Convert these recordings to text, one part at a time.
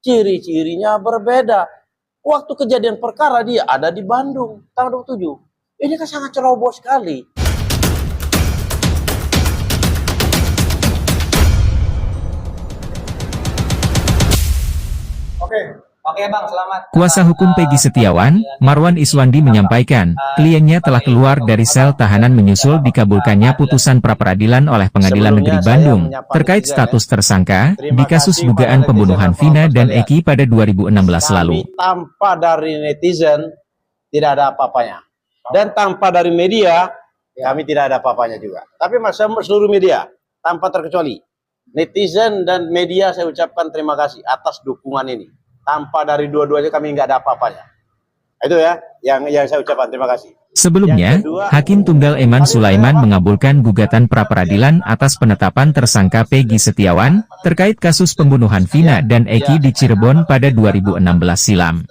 ciri-cirinya berbeda. Waktu kejadian perkara dia ada di Bandung, tanggal 27. Ini kan sangat ceroboh sekali. Oke Bang, selamat. Kuasa hukum Peggy Setiawan, Marwan Iswandi menyampaikan, kliennya telah keluar dari sel tahanan menyusul dikabulkannya putusan pra-peradilan oleh Pengadilan Negeri Bandung, terkait status tersangka, di kasus dugaan pembunuhan Vina dan Eki pada 2016 lalu. Tanpa dari netizen, tidak ada apa-apanya. Dan tanpa dari media, kami tidak ada apa-apanya juga. Tapi seluruh media, tanpa terkecuali. Netizen dan media saya ucapkan terima kasih atas dukungan ini. Tanpa dari dua-duanya kami nggak ada apa-apanya. Itu ya, yang saya ucapkan terima kasih. Sebelumnya, Hakim Tunggal Eman Sulaiman mengabulkan gugatan pra-peradilan atas penetapan tersangka Peggy Setiawan, terkait kasus pembunuhan Vina dan Eki di Cirebon pada 2016 silam.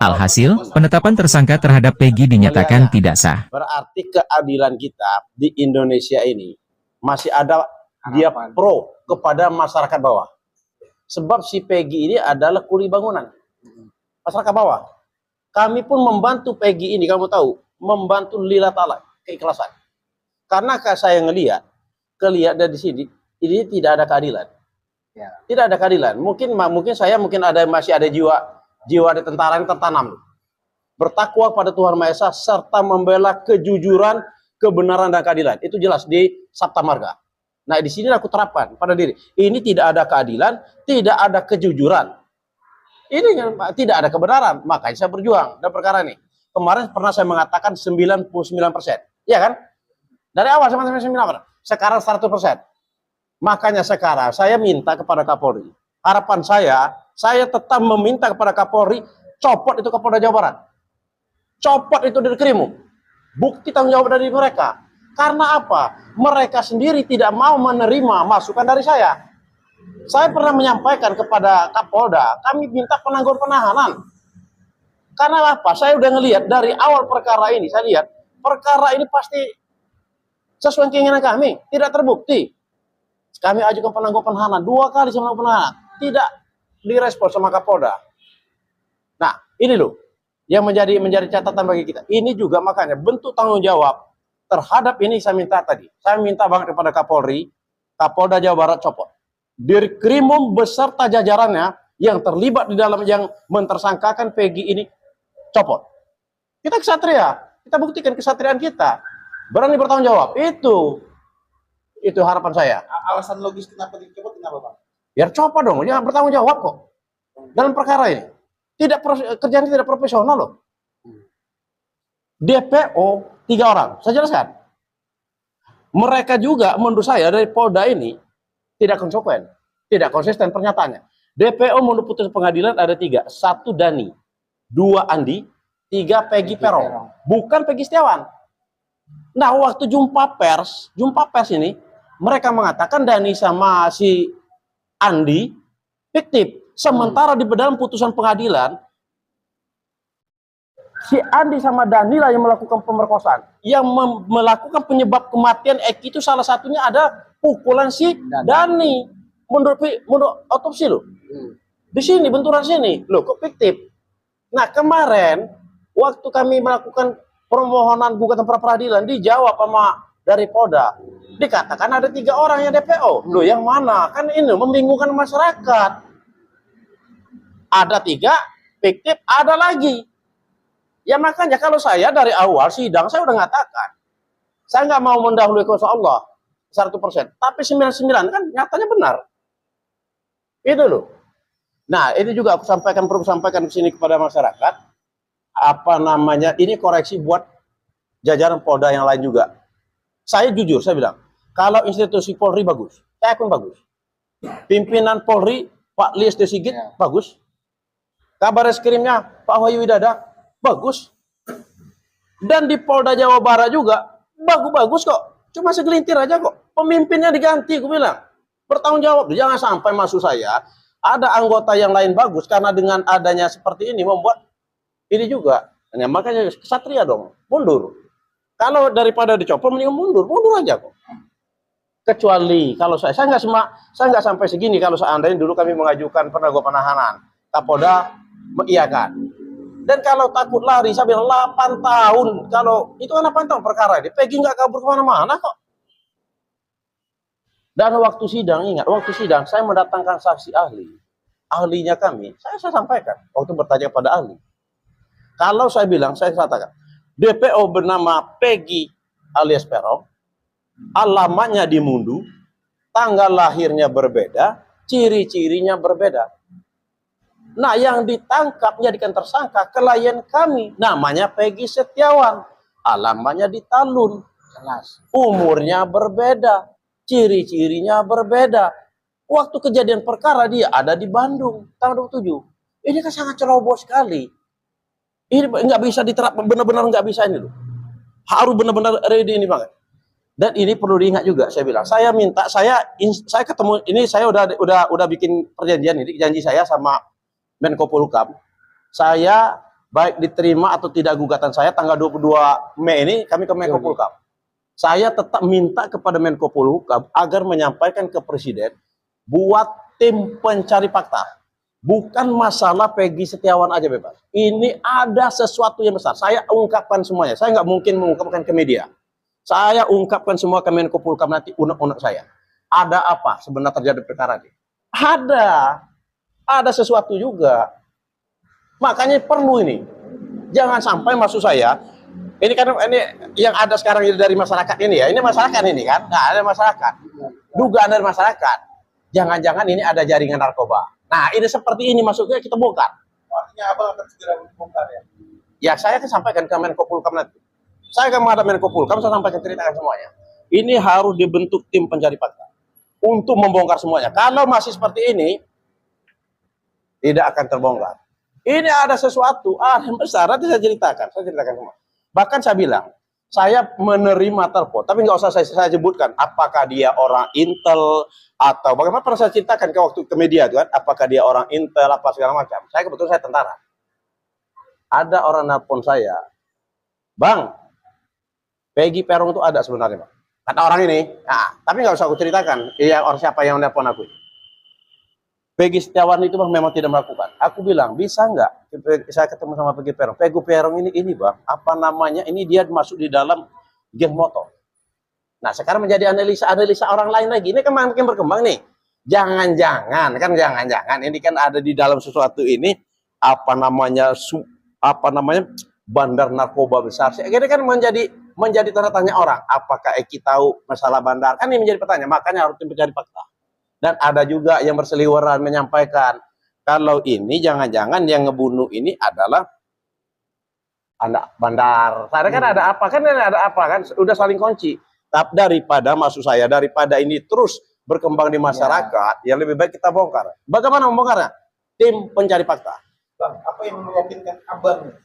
Alhasil, penetapan tersangka terhadap Peggy dinyatakan tidak sah. Berarti keadilan kita di Indonesia ini masih ada dia pro kepada masyarakat bawah. Sebab si Peggy ini adalah kuli bangunan masyarakat bawah. Kami pun membantu Peggy ini, kamu tahu, membantu lillah ta'ala, keikhlasan. Karena saya ngelihat dari sini, ini tidak ada keadilan. Tidak ada keadilan. Mungkin masih ada jiwa di tentara yang tertanam. Bertakwa pada Tuhan Maha Esa serta membela kejujuran, kebenaran dan keadilan. Itu jelas di Sabta Marga. Nah, di sini aku terapkan pada diri. Ini tidak ada keadilan, tidak ada kejujuran. Ini tidak ada kebenaran. Makanya saya berjuang dalam perkara ini. Kemarin pernah saya mengatakan 99%. Iya kan? Dari awal sama 99%. Sekarang 100%. Makanya sekarang saya minta kepada Kapolri. Harapan saya tetap meminta kepada Kapolri, copot itu Kapolda Jawa Barat. Copot itu dari Krimum. Bukti tanggung jawab dari mereka. Karena apa? Mereka sendiri tidak mau menerima masukan dari saya. Saya pernah menyampaikan kepada Kapolda, kami minta penangguhan penahanan. Karena apa? Saya udah ngelihat dari awal perkara ini, saya lihat perkara ini pasti sesuai keinginan kami, tidak terbukti. Kami ajukan penangguhan penahanan, 2 kali penangguhan penahanan, tidak direspon sama Kapolda. Nah, ini loh yang menjadi catatan bagi kita. Ini juga makanya bentuk tanggung jawab terhadap ini saya minta tadi. Saya minta banget kepada Kapolri, Kapolda Jawa Barat copot. Dirkrimum beserta jajarannya yang terlibat di dalam yang mentersangkakan Peggy ini copot. Kita kesatria, kita buktikan kesatriaan kita. Berani bertanggung jawab. Itu harapan saya. Alasan logis kenapa dicopot kenapa, Bang? Biar copot dong, jangan bertanggung jawab kok. Dalam perkara ini. Kerjaan tidak profesional loh. DPO 3 orang, saya jelaskan. Mereka juga menurut saya dari Polda ini tidak konsekuen, tidak konsisten pernyataannya. DPO menurut putusan pengadilan ada 3, 1 Dani, 2 Andi, 3 Peggy Peron, bukan Peggy Setiawan. Nah, waktu jumpa pers ini mereka mengatakan Dani sama si Andi fiktif. Sementara di dalam putusan pengadilan si Andi sama Dani lah yang melakukan pemerkosaan. Yang melakukan penyebab kematian Eki itu salah satunya ada pukulan si Dani. Menurut otopsi loh. Di sini, benturan sini. Loh, kok fiktif? Nah, kemarin waktu kami melakukan permohonan gugatan pra-peradilan dijawab sama dari Polda. Dikatakan ada 3 orang yang DPO. Loh, yang mana? Kan ini membingungkan masyarakat. Ada 3 fiktif, ada lagi. Ya makanya kalau saya dari awal sidang saya udah ngatakan saya nggak mau mendahului kuasa Allah 100%, tapi 99 kan nyatanya benar. Itu loh. Nah, ini juga perlu sampaikan ke sini kepada masyarakat. Apa namanya? Ini koreksi buat jajaran Polda yang lain juga. Saya jujur, saya bilang, kalau institusi Polri bagus, saya pun bagus. Pimpinan Polri Pak Listio Sigit bagus. Kabar Reskrimnya Pak Wahyu Widada bagus. Dan di Polda Jawa Barat juga bagus-bagus kok. Cuma segelintir aja kok. Pemimpinnya diganti, aku bilang. Bertanggung jawab. Jangan sampai maksud saya ada anggota yang lain bagus karena dengan adanya seperti ini membuat ini juga. Nah, makanya kesatria dong, mundur. Kalau daripada dicopot mendingan mundur aja kok. Kecuali kalau saya nggak sampai segini kalau seandainya dulu kami mengajukan penangguhan penahanan, Kapolda mengiyakan. Dan kalau takut lari, saya bilang 8 tahun. Kalau itu kan 8 tahun perkara ini, Peggy nggak kabur kemana-mana kok. Dan waktu sidang, ingat, waktu sidang saya mendatangkan saksi ahli. Ahlinya kami, saya sampaikan waktu bertanya pada ahli. Kalau saya bilang, saya katakan, DPO bernama Peggy alias Peron, alamatnya di Mundu, tanggal lahirnya berbeda, ciri-cirinya berbeda. Nah, yang ditangkap, jadikan tersangka, klien kami, namanya Peggy Setiawan, alamatnya di Talun, umurnya berbeda, ciri-cirinya berbeda. Waktu kejadian perkara dia ada di Bandung, tanggal 27. Ini kan sangat ceroboh sekali. Ini nggak bisa diterapkan, benar-benar nggak bisa ini loh. Harus benar-benar ready ini banget. Dan ini perlu diingat juga, saya bilang. Saya minta, saya ketemu, ini saya udah bikin perjanjian ini, janji saya sama Menko Polhukam. Saya baik diterima atau tidak gugatan saya tanggal 22 Mei ini kami ke Menko Polhukam. Saya tetap minta kepada Menko Polhukam agar menyampaikan ke Presiden buat tim pencari fakta. Bukan masalah Peggy Setiawan aja bebas. Ini ada sesuatu yang besar. Saya ungkapkan semuanya. Saya nggak mungkin mengungkapkan ke media. Saya ungkapkan semua ke Menko Polhukam nanti unek-unek saya. Ada apa sebenarnya terjadi perkara ini? Ada sesuatu juga. Makanya perlu ini. Jangan sampai maksud saya, ini kan ini yang ada sekarang ini dari masyarakat ini ya. Ini masyarakat ini kan, nggak ada masyarakat. Dugaan dari masyarakat. Jangan-jangan ini ada jaringan narkoba. Nah, ini seperti ini maksudnya kita bongkar. Artinya abang akan segera membongkar ya? Ya, saya akan sampaikan ke Menko Polhukam nanti. Saya akan menghadap Menko Polhukam, saya sampaikan ceritakan semuanya. Ini harus dibentuk tim pencari fakta untuk membongkar semuanya. Kalau masih seperti ini, tidak akan terbongkar. Ini ada sesuatu, yang besar, nanti saya ceritakan semua. Bahkan saya bilang, saya menerima telepon, tapi nggak usah saya sebutkan apakah dia orang Intel atau bagaimana. Pernah saya ceritakan ke waktu ke media kan, apakah dia orang Intel apa segala macam. Saya kebetulan saya tentara. Ada orang nelpon saya, Bang, Peggy Peron itu ada sebenarnya, Bang. Kata orang ini, nah, tapi nggak usah aku ceritakan, orang siapa yang nelpon aku. Peggy Setiawan itu Bang memang tidak melakukan. Aku bilang, bisa nggak saya ketemu sama Peggy Peron? Peggy Peron ini Bang, apa namanya, ini dia masuk di dalam geng motor. Nah, sekarang menjadi analisa orang lain lagi. Ini kan makin berkembang nih. Jangan-jangan, ini kan ada di dalam sesuatu ini, apa namanya, bandar narkoba besar. Ini kan menjadi tanda tanya orang. Apakah Eki tahu masalah bandar? Kan ini menjadi pertanyaan, makanya harus mencari fakta. Dan ada juga yang berseliweran menyampaikan kalau ini jangan-jangan yang ngebunuh ini adalah anak bandar. Karena kan ada apa kan udah saling kunci. Tapi daripada ini terus berkembang di masyarakat, yang lebih baik kita bongkar. Bagaimana membongkarnya? Tim pencari fakta. Bang, apa yang meyakinkan abang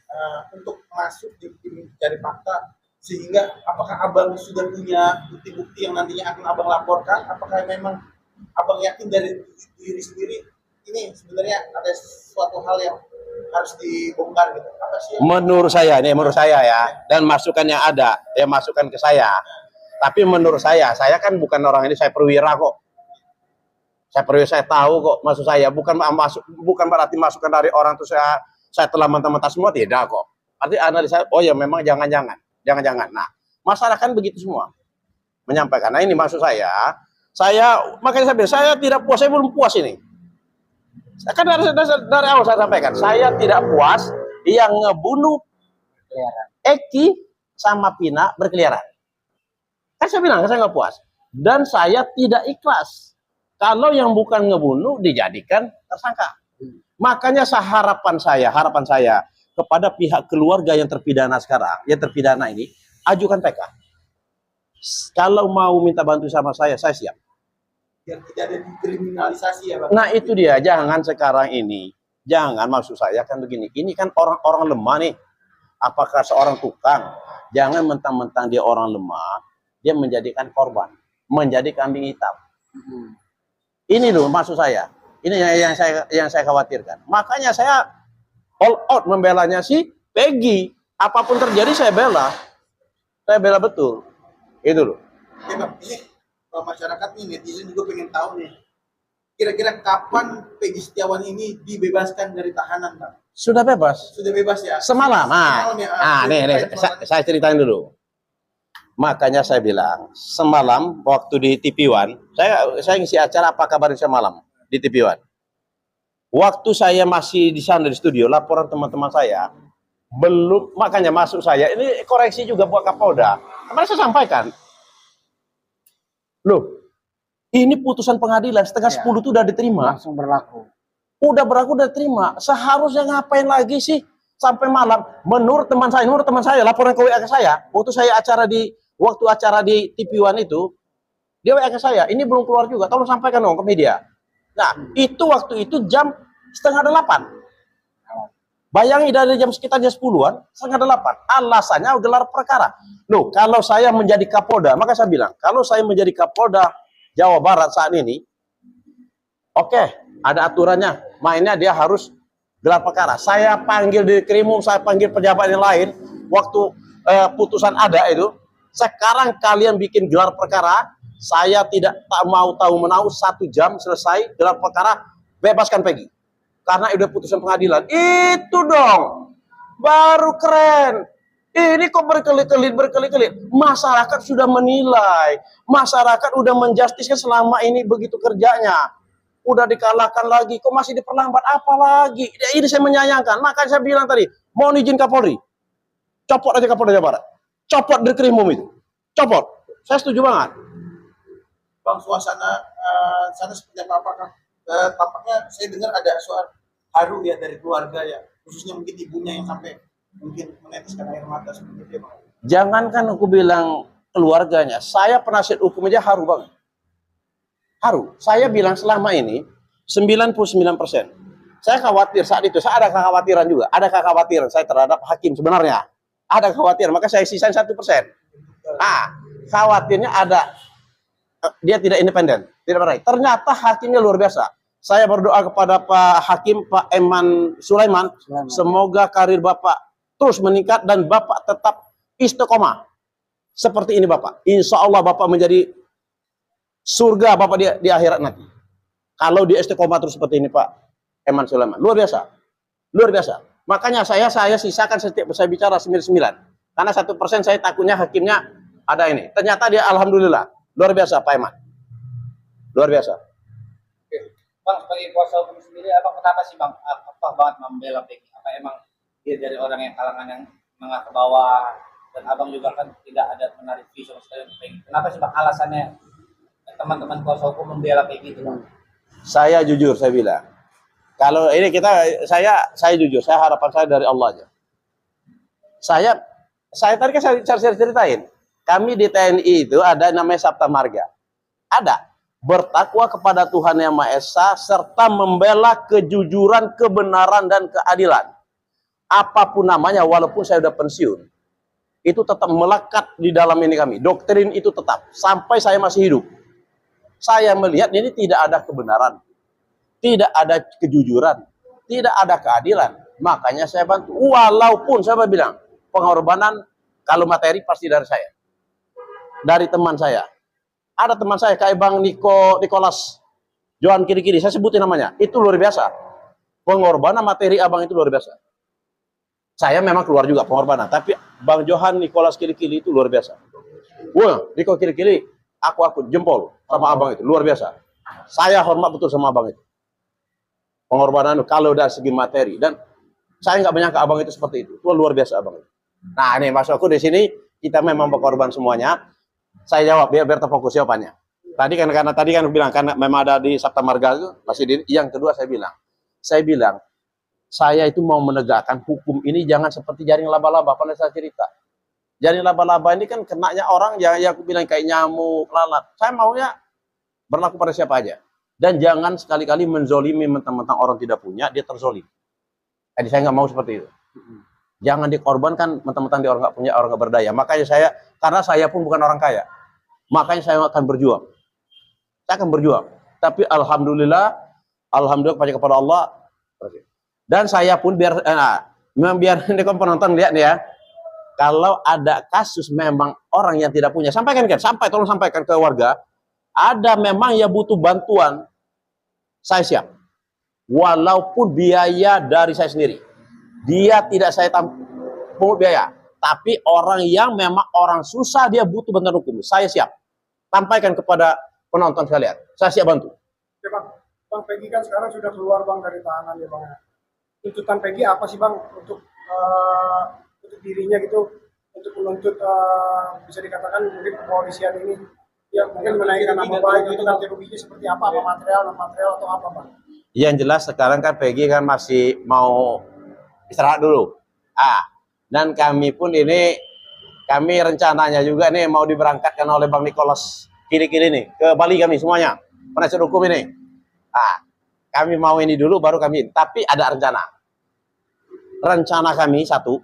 untuk masuk di tim pencari fakta, sehingga apakah abang sudah punya bukti-bukti yang nantinya akan abang laporkan? Apakah memang abang yakin dari diri sendiri ini sebenarnya ada suatu hal yang harus dibongkar gitu? Apa sih? Menurut saya ya, dan masukan yang ada, masukan ke saya. Tapi menurut saya kan bukan orang ini, saya perwira kok. Saya tahu kok, maksud saya bukan berarti masukan dari orang itu saya telah mentah-mentah semua, tidak kok. Arti analisa, oh ya memang jangan-jangan. Nah, masyarakat begitu semua menyampaikan. Nah, ini maksud saya makanya saya bilang, saya tidak puas, saya belum puas ini. Kan dari awal saya sampaikan, saya tidak puas yang ngebunuh Eki sama Pina berkeliaran. Kan saya bilang, saya nggak puas. Dan saya tidak ikhlas kalau yang bukan ngebunuh dijadikan tersangka. Makanya harapan saya kepada pihak keluarga yang terpidana sekarang, yang terpidana ini, ajukan PK. Kalau mau minta bantu sama saya siap. Yang tidak ada dikriminalisasi ya Bang? Nah itu dia, jangan sekarang ini. Jangan, maksud saya kan begini. Ini kan orang-orang lemah nih. Apakah seorang tukang? Jangan mentang-mentang dia orang lemah, dia menjadikan korban, menjadi kambing hitam. Ini loh maksud saya. Ini yang saya khawatirkan. Makanya saya all out membelanya si Peggy. Apapun terjadi saya bela. Saya bela betul. Itu loh. Oke Bang, ini masyarakat nih, netizen juga pengen tahu nih, kira-kira kapan Peggy Setiawan ini dibebaskan dari tahanan, Bang? Sudah bebas. Sudah bebas ya? Semalam. Semalam ya? Nih, saya ceritain dulu. Makanya saya bilang, semalam waktu di TV One, saya ngisi acara Apa Kabar Indonesia Malam di TV One. Waktu saya masih di sana di studio, laporan teman-teman saya, belum, makanya masuk saya, ini koreksi juga buat Kapolda. Kemarin saya sampaikan, loh, ini putusan pengadilan, setengah 10 itu udah diterima. Langsung berlaku. Udah berlaku, udah terima. Seharusnya ngapain lagi sih sampai malam? Menurut teman saya, laporan ke WA ke saya, waktu acara di TV One itu, dia WA ke saya, ini belum keluar juga, tolong sampaikan dong ke media. Nah, itu waktu itu jam 7:30. Bayangin dari sekitar jam 10-an, 7:30. Alasannya gelar perkara. Loh, kalau saya menjadi Kapolda, maka saya bilang, kalau saya menjadi Kapolda Jawa Barat saat ini, oke, ada aturannya. Mainnya dia harus gelar perkara. Saya panggil di Krimum, saya panggil pejabat yang lain, waktu putusan ada itu, sekarang kalian bikin gelar perkara, saya tidak mau tahu menau, 1 jam selesai gelar perkara, bebaskan Peggy. Karena udah putusan pengadilan. Itu dong, baru keren. Ini kok berkelit-kelit. Masyarakat sudah menilai, masyarakat udah menjustiskan selama ini begitu kerjanya. Udah dikalahkan lagi, kok masih diperlambat apa lagi? Ini saya menyayangkan. Makanya saya bilang tadi, mohon izin Kapolri, copot aja Kapolda Jawa Barat, copot dari Krimum itu, copot. Saya setuju banget. Bang, suasana sana seperti apa? Apakah tampaknya saya dengar ada suara haru ya dari keluarga ya, khususnya mungkin ibunya yang sampai mungkin meneteskan air mata seperti itu, Bang. Jangankan aku bilang keluarganya, saya penasihat hukum aja haru banget. Haru. Saya bilang selama ini 99%. Saya khawatir saat itu, saya ada kekhawatiran juga. Ada kekhawatiran saya terhadap hakim sebenarnya. Ada kekhawatiran, maka saya sisain 1%. Khawatirnya ada, dia tidak independen, tidak baik. Ternyata hakimnya luar biasa. Saya berdoa kepada Pak Hakim, Pak Eman Sulaiman, semoga karir Bapak terus meningkat dan Bapak tetap istiqomah. Seperti ini Bapak. Insya Allah Bapak menjadi surga Bapak di akhirat nanti. Kalau di istiqomah terus seperti ini Pak Eman Sulaiman. Luar biasa. Luar biasa. Makanya saya sisakan setiap saya bicara 9. Karena 1% saya takutnya hakimnya ada ini. Ternyata dia alhamdulillah. Luar biasa Pak Eman. Luar biasa. Oke. Bang, sebagai kuasa hukum sendiri, Abang kenapa sih Bang apa banget membela Peggy? Apa emang dia dari orang yang kalangan yang menengah ke bawah, dan Abang juga kan tidak ada menarik visi sama sekali untuk Peggy. Kenapa sih Bang alasannya teman-teman kuasa hukum membela Peggy itu Bang? Saya jujur, saya bilang. Kalau ini saya jujur, saya harapan saya dari Allah aja. Saya tadi kan saya ceritain. Kami di TNI itu ada namanya Sabta Marga. Ada. Bertakwa kepada Tuhan Yang Maha Esa, serta membela kejujuran, kebenaran, dan keadilan. Apapun namanya, walaupun saya sudah pensiun, itu tetap melekat di dalam ini kami. Doktrin itu tetap, sampai saya masih hidup. Saya melihat ini tidak ada kebenaran, tidak ada kejujuran, tidak ada keadilan. Makanya saya bantu. Walaupun saya bilang, pengorbanan kalau materi pasti dari saya. Dari teman saya. Ada teman saya kayak Bang Nikolas Johan Kiri-Kiri, saya sebutin namanya. Itu luar biasa. Pengorbanan materi Abang itu luar biasa. Saya memang keluar juga pengorbanan, tapi Bang Johan Nikolas Kiri-Kiri itu luar biasa. Wah, Niko Kiri-Kiri, aku jempol sama Abang itu, luar biasa. Saya hormat betul sama Abang itu. Pengorbanan kalau dari segi materi, dan saya nggak menyangka Abang itu seperti itu. Itu luar biasa Abang itu. Nah, ini maksudku di sini kita memang berkorban semuanya. Saya jawab biar terfokus jawabannya. Karena tadi kan bilang karena memang ada di Sabta Marga itu masih yang kedua saya bilang saya itu mau menegakkan hukum ini jangan seperti jaring laba-laba. Pada saya cerita jaring laba-laba ini kan kenanya orang yang aku bilang kayak nyamuk, lalat. Saya maunya berlaku pada siapa aja, dan jangan sekali-kali menzolimi mentang-mentang orang tidak punya dia terzolim. Jadi saya nggak mau seperti itu. Jangan dikorbankan mentang-mentang dia orang nggak punya, orang nggak berdaya. Makanya karena saya pun bukan orang kaya, makanya saya akan berjuang. Saya akan berjuang. Tapi alhamdulillah kepada Allah. Dan saya pun biar ini penonton lihat nih ya. Kalau ada kasus memang orang yang tidak punya, tolong sampaikan ke warga. ada memang yang butuh bantuan, saya siap. Walaupun biaya dari saya sendiri. Dia tidak saya pungut biaya. Tapi orang yang memang orang susah, dia butuh bantuan hukum. Saya siap. Sampaikan kepada penonton sekalian. Saya siap bantu. Ya Bang, Bang Peggy kan sekarang sudah keluar Bang dari tahanan ya Bang. Tuntutan Peggy apa sih Bang untuk dirinya gitu, untuk menuntut bisa dikatakan mungkin kepolisian ini ya mungkin menaikkan nama baik itu nanti ruginya seperti apa material atau apa Bang? Yang jelas sekarang kan Peggy kan masih mau istirahat dulu. Dan kami pun ini, kami rencananya juga nih mau diberangkatkan oleh Bang Nicholas kiri-kiri nih ke Bali kami semuanya, penasihat hukum ini. Kami mau ini dulu baru kami. Tapi ada rencana. Rencana kami satu,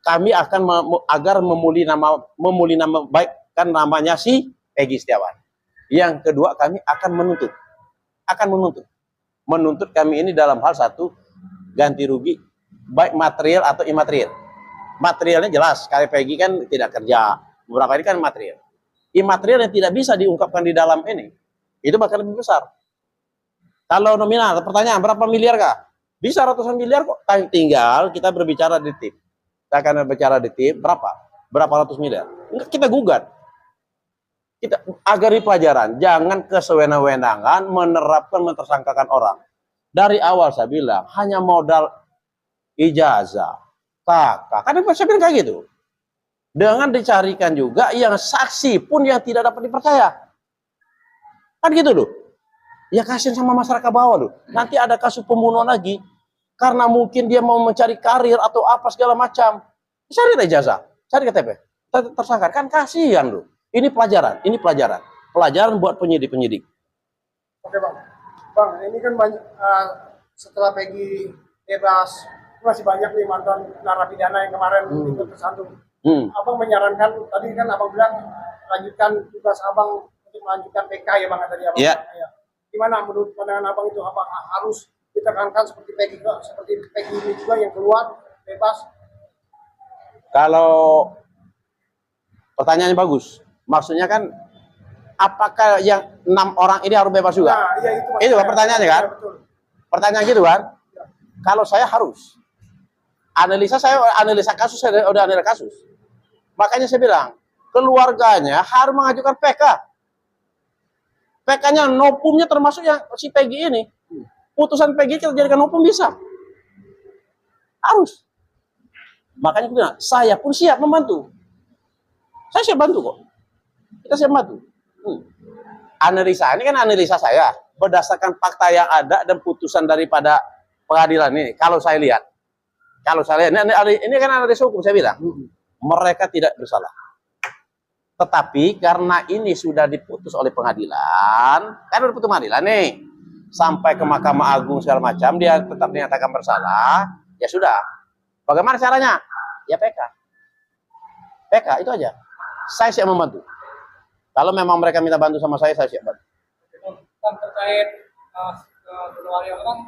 kami akan agar memulih nama baik kan namanya si Peggy Setiawan. Yang kedua kami akan menuntut kami ini dalam hal satu ganti rugi baik material atau imaterial. Materialnya jelas, kayak Peggy kan tidak kerja, beberapa ini kan material. Imaterial yang tidak bisa diungkapkan di dalam ini, itu bakal lebih besar. Kalau nominal, pertanyaan berapa miliar kah? Bisa ratusan miliar kok. Tinggal kita berbicara di tim. Kita akan berbicara di tim berapa ratus miliar. Kita gugat. Kita agar di pelajaran, jangan kesewenang-wenangan mentersangkakan orang. Dari awal saya bilang hanya modal ijazah, kakak. Kan saya bilang kayak gitu. Dengan dicarikan juga yang saksi pun yang tidak dapat dipercaya. Kan gitu loh. Ya kasihan sama masyarakat bawah loh. Nanti ada kasus pembunuhan lagi. Karena mungkin dia mau mencari karir atau apa segala macam. Cari ijazah, cari KTP. Tersangka. Kan kasihan loh. Ini pelajaran. Pelajaran buat penyidik-penyidik. Oke Bang. Bang, ini kan banyak setelah Peggy bebas, masih banyak nih mantan narapidana yang kemarin ikut tersandung. Abang menyarankan, tadi kan Abang bilang lanjutkan tugas Abang untuk melanjutkan PK ya Bang tadi Abang. Iya. Ya. Gimana menurut pandangan Abang itu, apa harus ditekankan seperti Peggy ini juga yang keluar bebas? Kalau pertanyaannya bagus, maksudnya kan apakah yang 6 orang ini harus bebas juga? Nah, ya itu kan pertanyaannya kan? Ya, betul. Pertanyaan gitu kan? Ya. Kalau saya harus. Saya analisa kasus, saya udah analisa kasus. Makanya saya bilang, keluarganya harus mengajukan PK. PK-nya nopumnya termasuk yang si Peggy ini. Putusan Peggy kita jadikan nopum bisa. Harus. Makanya aku bilang, saya pun siap membantu. Saya siap bantu kok. Kita siap bantu. Analisa ini kan analisa saya berdasarkan fakta yang ada dan putusan daripada pengadilan ini. Kalau saya lihat ini kan analisa hukum, saya bilang mereka tidak bersalah. Tetapi karena ini sudah diputus oleh pengadilan, kan udah putus pengadilan nih, sampai ke Mahkamah Agung segala macam, dia tetap dinyatakan bersalah, ya sudah. Bagaimana caranya? Ya PK itu aja. Saya siap membantu. Kalau memang mereka minta bantu sama saya siap bantu. Kan terkait keluarga kan,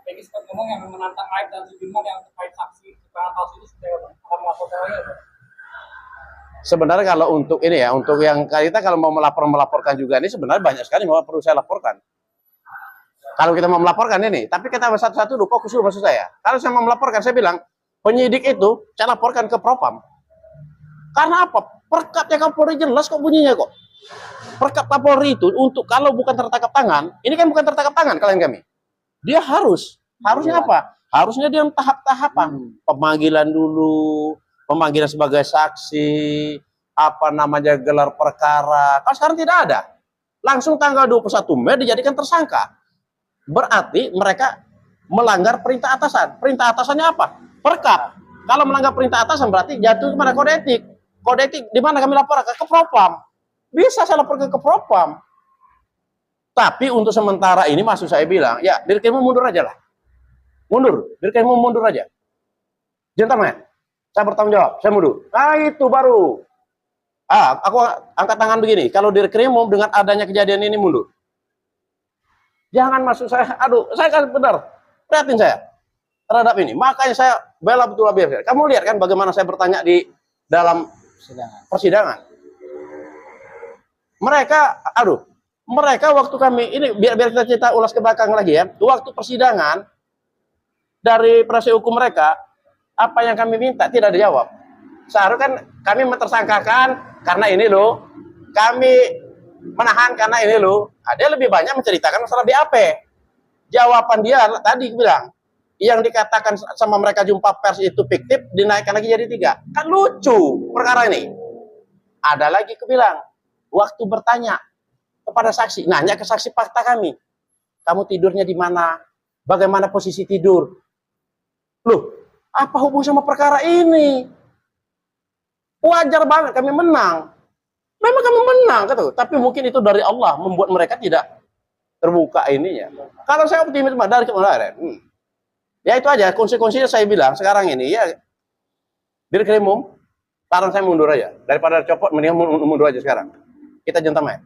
Peggy sempat ngomong yang menantang Aib dan Sudirman yang terkait saksi keterangan palsu itu sudah akan melaporkan. Sebenarnya kalau untuk ini ya, untuk yang kita kalau mau melaporkan juga ini sebenarnya banyak sekali mau perlu saya laporkan. Kalau kita mau melaporkan ini, tapi kita satu-satu dulu fokus dulu maksud saya. Kalau saya mau melaporkan, saya bilang penyidik itu saya laporkan ke Propam. Karena apa? Perkatnya Kapolri jelas kok bunyinya kok. Perkat Kapolri itu untuk kalau bukan tertangkap tangan, ini kan bukan tertangkap tangan kalian kami. Dia harusnya apa? Harusnya dia tahap-tahapan. Pemanggilan dulu, pemanggilan sebagai saksi, apa namanya gelar perkara. Kalau sekarang tidak ada. Langsung tanggal 21 Mei dijadikan tersangka. Berarti mereka melanggar perintah atasan. Perintah atasannya apa? Perkap. Kalau melanggar perintah atasan berarti jatuh kepada kode etik. Kode etik di mana kami laporkan? Ke Propam. Bisa saya laporkan ke Propam. Tapi untuk sementara ini maksud saya bilang, ya Dirkrimum mundur aja lah. Mundur. Dirkrimum mundur aja. Gentleman, saya bertanggung jawab. Saya mundur. Nah itu baru. Aku angkat tangan begini. Kalau Dirkrimum dengan adanya kejadian ini mundur. Jangan masuk saya. Aduh, saya kan benar. Prihatin saya terhadap ini. Makanya saya bela betul biar. Kamu lihat kan bagaimana saya bertanya di dalam persidangan. Mereka, Mereka waktu kami ini biar kita cerita ulas ke belakang lagi ya. Waktu persidangan dari proses hukum mereka, apa yang kami minta tidak dijawab. Seharusnya kan kami mentersangkakan karena ini loh, kami menahan karena ini loh. Dia lebih banyak menceritakan masalah BAP. Jawaban dia tadi bilang, yang dikatakan sama mereka jumpa pers itu fiktif, dinaikkan lagi jadi 3. Kan lucu perkara ini. Ada lagi kebilang, waktu bertanya kepada saksi, nanya ke saksi fakta kami, kamu tidurnya di mana? Bagaimana posisi tidur? Loh, apa hubungan sama perkara ini? Wajar banget kami menang. Memang kami menang, gitu. Tapi mungkin itu dari Allah membuat mereka tidak terbuka ininya. Kalau saya optimis dari kemarin, ya itu aja konsekuensinya saya bilang sekarang ini ya Dirkrimum, saran saya mundur aja daripada copot, mendingan mundur aja sekarang. Kita gentleman.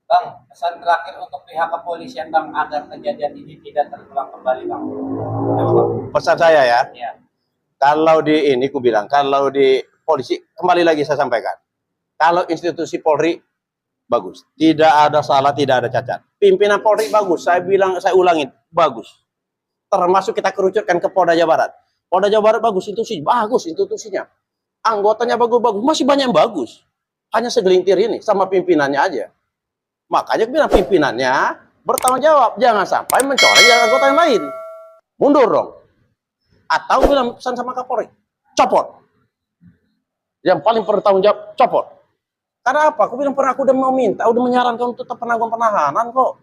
Bang, pesan terakhir untuk pihak kepolisian Bang agar kejadian ini tidak terulang kembali Bang. Pesan saya ya, Ya. kalau di ini ku bilang, kalau di polisi kembali lagi saya sampaikan, kalau institusi Polri bagus, tidak ada salah, tidak ada cacat. Pimpinan Polri bagus, saya bilang, saya ulangi, bagus. Termasuk kita kerucutkan ke Polda Jawa Barat. Polda Jawa Barat bagus institusinya. Anggotanya bagus-bagus, masih banyak yang bagus. Hanya segelintir ini sama pimpinannya aja. Makanya bilang pimpinannya bertanggung jawab, jangan sampai mencoreng anggota yang lain. Mundur dong. Atau bilang pesan sama Kapolri, copot. Yang paling bertanggung jawab, copot. Karena apa? Aku bilang pernah, aku udah mau minta, udah menyarankan untuk penangguhan penahanan kok.